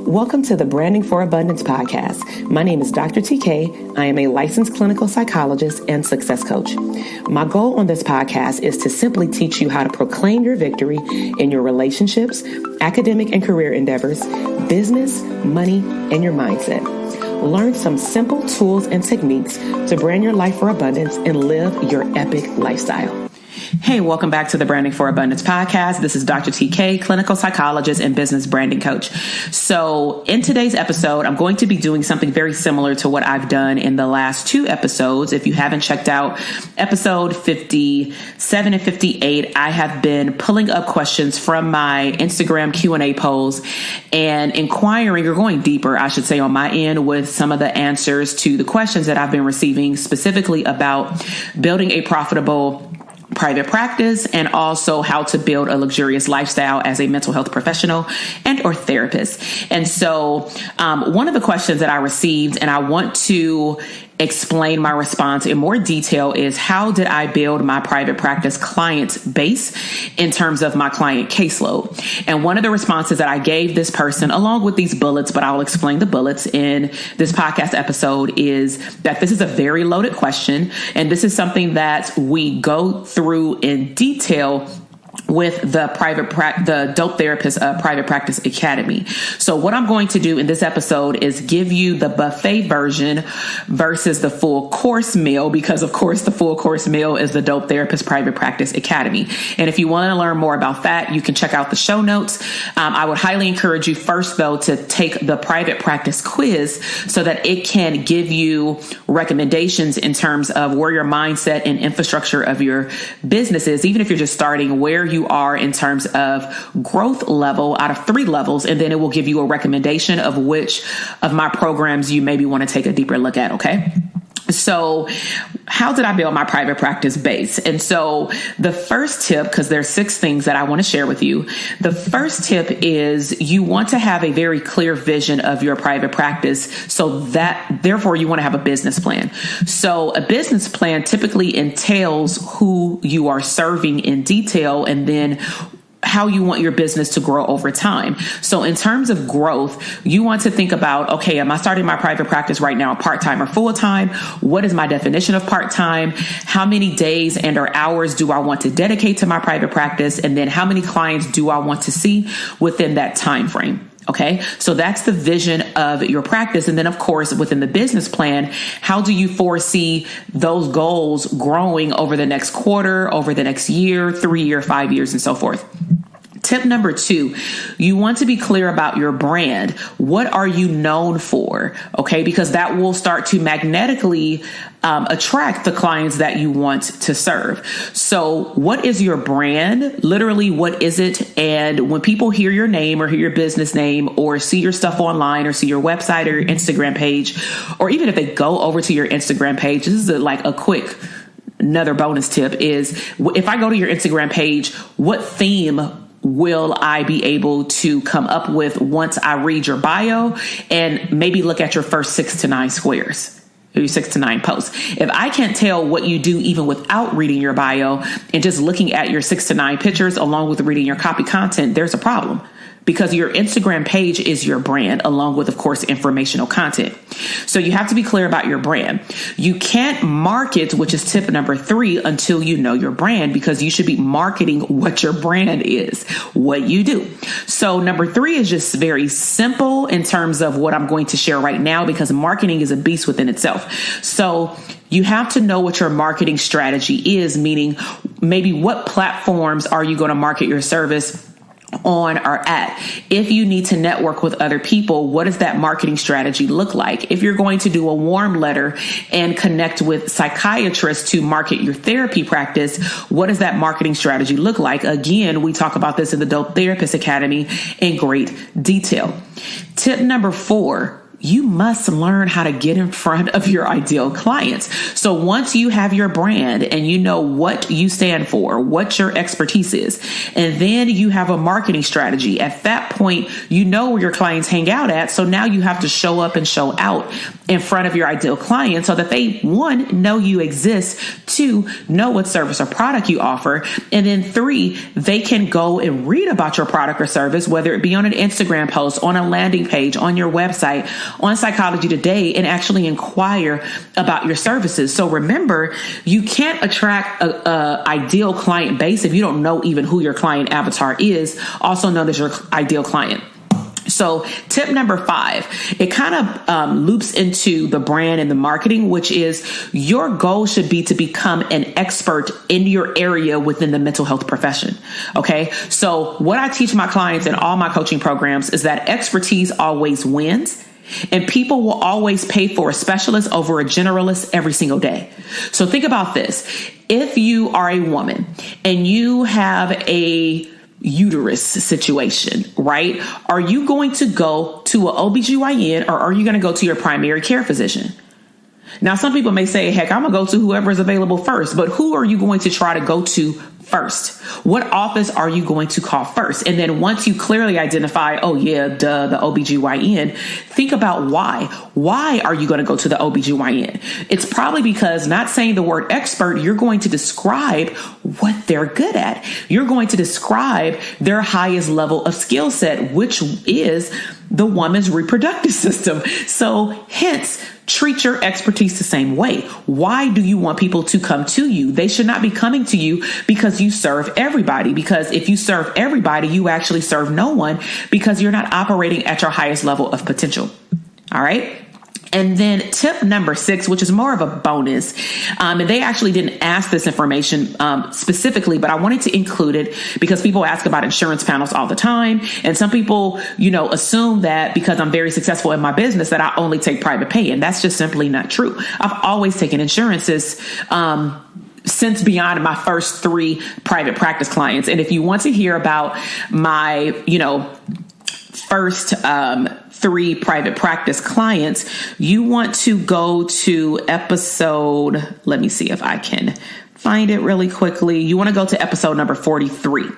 Welcome to the Branding for Abundance podcast. My name is Dr. TK. I am a licensed clinical psychologist and success coach. My goal on this podcast is to simply teach you how to proclaim your victory in your relationships, academic and career endeavors, business, money, and your mindset. Learn some simple tools and techniques to brand your life for abundance and live your epic lifestyle. Hey, welcome back to the Branding for Abundance podcast. This is Dr. TK, clinical psychologist and business branding coach. So in today's episode, I'm going to be doing something very similar to what I've done in the last two episodes. If you haven't checked out episode 57 and 58, I have been pulling up questions from my Instagram Q&A polls and inquiring or going deeper, I should say, on my end with some of the answers to the questions that I've been receiving specifically about building a profitable private practice and also how to build a luxurious lifestyle as a mental health professional and or therapist. And so one of the questions that I received, and I want to explain my response in more detail, is how did I build my private practice client base in terms of my client caseload? And one of the responses that I gave this person, along with these bullets, but I'll explain the bullets in this podcast episode, is that this is a very loaded question. And this is something that we go through in detail with the Dope Therapist Private Practice Academy. So what I'm going to do in this episode is give you the buffet version versus the full course meal, because of course the full course meal is the Dope Therapist Private Practice Academy. And if you want to learn more about that, you can check out the show notes. I would highly encourage you first, though, to take the private practice quiz so that it can give you recommendations in terms of where your mindset and infrastructure of your business is, even if you're just starting, where you are in terms of growth level out of 3 levels. And then it will give you a recommendation of which of my programs you maybe want to take a deeper look at. Okay. So how did I build my private practice base? And so the first tip, because there's 6 things that I want to share with you. The first tip is you want to have a very clear vision of your private practice, so that therefore you want to have a business plan. So a business plan typically entails who you are serving in detail and then how you want your business to grow over time. So in terms of growth, you want to think about, okay, am I starting my private practice right now part-time or full-time? What is my definition of part-time? How many days and or hours do I want to dedicate to my private practice? And then how many clients do I want to see within that time frame? Okay, so that's the vision of your practice. And then, of course, within the business plan, how do you foresee those goals growing over the next quarter, over the next year, 3 year, 5 years, and so forth? Tip number 2, you want to be clear about your brand. What are you known for? Okay, because that will start to magnetically attract the clients that you want to serve. So what is your brand? Literally, what is it? And when people hear your name or hear your business name or see your stuff online or see your website or your Instagram page, or even if they go over to your Instagram page, this is another bonus tip is if I go to your Instagram page, what theme will I be able to come up with once I read your bio and maybe look at your first 6 to 9 squares? 6 to 9 posts. If I can't tell what you do even without reading your bio and just looking at your 6 to 9 pictures along with reading your copy content, there's a problem. Because your Instagram page is your brand, along with, of course, informational content. So you have to be clear about your brand. You can't market, which is tip number 3, until you know your brand, because you should be marketing what your brand is, what you do. So number 3 is just very simple in terms of what I'm going to share right now, because marketing is a beast within itself. So you have to know what your marketing strategy is, meaning maybe what platforms are you going to market your service on or at? If you need to network with other people, what does that marketing strategy look like? If you're going to do a warm letter and connect with psychiatrists to market your therapy practice, what does that marketing strategy look like? Again, we talk about this in the Dope Therapist Academy in great detail. Tip number 4, you must learn how to get in front of your ideal clients. So once you have your brand and you know what you stand for, what your expertise is, and then you have a marketing strategy, at that point, you know where your clients hang out at. So now you have to show up and show out in front of your ideal client so that they, one, know you exist, two, know what service or product you offer, and then three, they can go and read about your product or service, whether it be on an Instagram post, on a landing page, on your website, on Psychology Today, and actually inquire about your services. So remember, you can't attract a ideal client base if you don't know even who your client avatar is, also known as your ideal client. So tip number 5, it kind of loops into the brand and the marketing, which is your goal should be to become an expert in your area within the mental health profession. Okay. So what I teach my clients in all my coaching programs is that expertise always wins. And people will always pay for a specialist over a generalist every single day. So think about this. If you are a woman and you have a uterus situation, right? Are you going to go to an OBGYN or are you going to go to your primary care physician? Now, some people may say, heck, I'm going to go to whoever is available first, but who are you going to try to go to first? What office are you going to call first? And then once you clearly identify, oh yeah, the OBGYN, think about why. Why are you going to go to the OBGYN? It's probably because, not saying the word expert, you're going to describe what they're good at. You're going to describe their highest level of skill set, which is the woman's reproductive system. So hence, treat your expertise the same way. Why do you want people to come to you? They should not be coming to you because you serve everybody. Because if you serve everybody, you actually serve no one because you're not operating at your highest level of potential. All right. And then tip number 6, which is more of a bonus, and they actually didn't ask this information specifically, but I wanted to include it because people ask about insurance panels all the time. And some people, assume that because I'm very successful in my business that I only take private pay. And that's just simply not true. I've always taken insurances since beyond my first 3 private practice clients. And if you want to hear about my, first 3 private practice clients, you want to go to episode, let me see if I can find it really quickly. You want to go to episode number 43,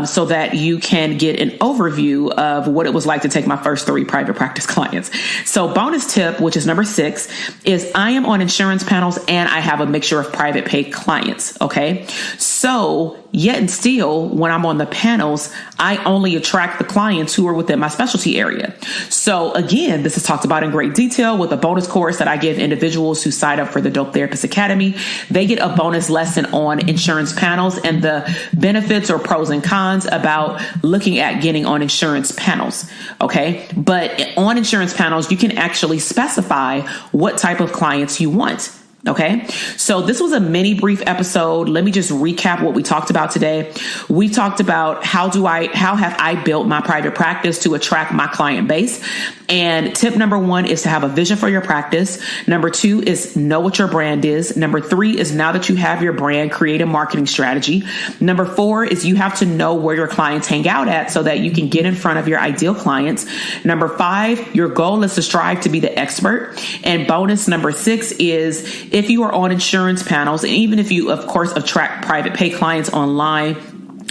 so that you can get an overview of what it was like to take my first 3 private practice clients. So bonus tip, which is number 6, is I am on insurance panels and I have a mixture of private pay clients. Okay. So yet and still, when I'm on the panels, I only attract the clients who are within my specialty area. So again, this is talked about in great detail with a bonus course that I give individuals who sign up for the Dope Therapist Academy. They get a bonus lesson on insurance panels and the benefits or pros and cons about looking at getting on insurance panels. Okay. But on insurance panels, you can actually specify what type of clients you want. Okay. So this was a mini brief episode. Let me just recap what we talked about today. We talked about how have I built my private practice to attract my client base? And tip number 1 is to have a vision for your practice. Number 2 is know what your brand is. Number 3 is, now that you have your brand, create a marketing strategy. Number 4 is you have to know where your clients hang out at so that you can get in front of your ideal clients. Number 5, your goal is to strive to be the expert. And bonus number 6 is, if you are on insurance panels, and even if you, of course, attract private pay clients online,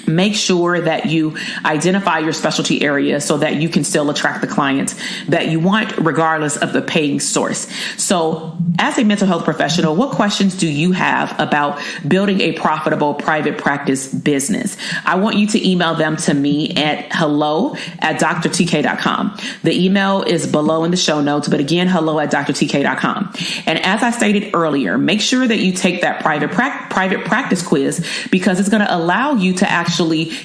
make sure that you identify your specialty area so that you can still attract the clients that you want, regardless of the paying source. So as a mental health professional, what questions do you have about building a profitable private practice business? I want you to email them to me at hello@drtk.com. The email is below in the show notes, but again, hello@drtk.com. And as I stated earlier, make sure that you take that private practice quiz, because it's going to allow you to actually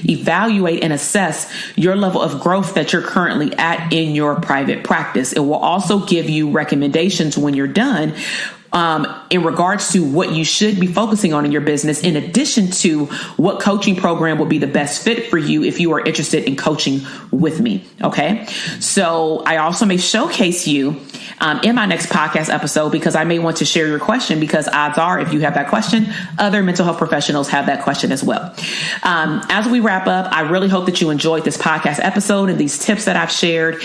evaluate and assess your level of growth that you're currently at in your private practice. It will also give you recommendations when you're done in regards to what you should be focusing on in your business, in addition to what coaching program will be the best fit for you if you are interested in coaching with me. Okay. So I also may showcase you in my next podcast episode, because I may want to share your question, because odds are if you have that question, other mental health professionals have that question as well. As we wrap up, I really hope that you enjoyed this podcast episode and these tips that I've shared.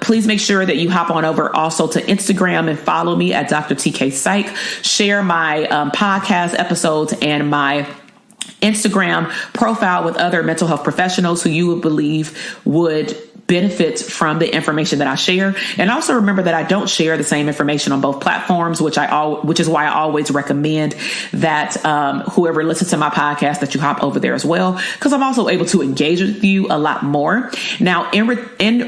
Please make sure that you hop on over also to Instagram and follow me at Dr. TK Psych. Share my podcast episodes and my Instagram profile with other mental health professionals who you would believe would benefit from the information that I share. And also remember that I don't share the same information on both platforms, which is why I always recommend that whoever listens to my podcast, that you hop over there as well, because I'm also able to engage with you a lot more. Now, in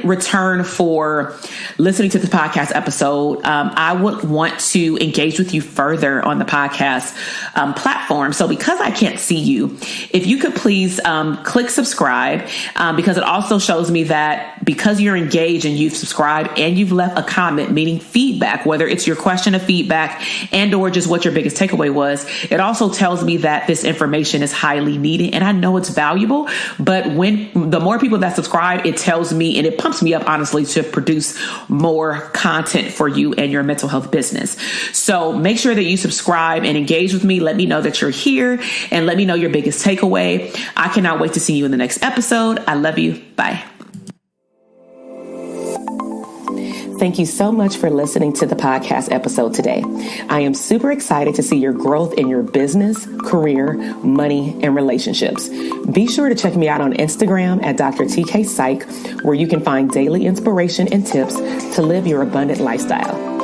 return for listening to the podcast episode, I would want to engage with you further on the podcast platform. So because I can't see you, if you could please click subscribe, because it also shows me that because you're engaged and you've subscribed and you've left a comment, meaning feedback, whether it's your question of feedback and or just what your biggest takeaway was, it also tells me that this information is highly needed and I know it's valuable. But when the more people that subscribe, it tells me and it pumps me up, honestly, to produce more content for you and your mental health business. So make sure that you subscribe and engage with me. Let me know that you're here and let me know your biggest takeaway. I cannot wait to see you in the next episode. I love you. Bye. Thank you so much for listening to the podcast episode today. I am super excited to see your growth in your business, career, money, and relationships. Be sure to check me out on Instagram at Dr. TK Psych, where you can find daily inspiration and tips to live your abundant lifestyle.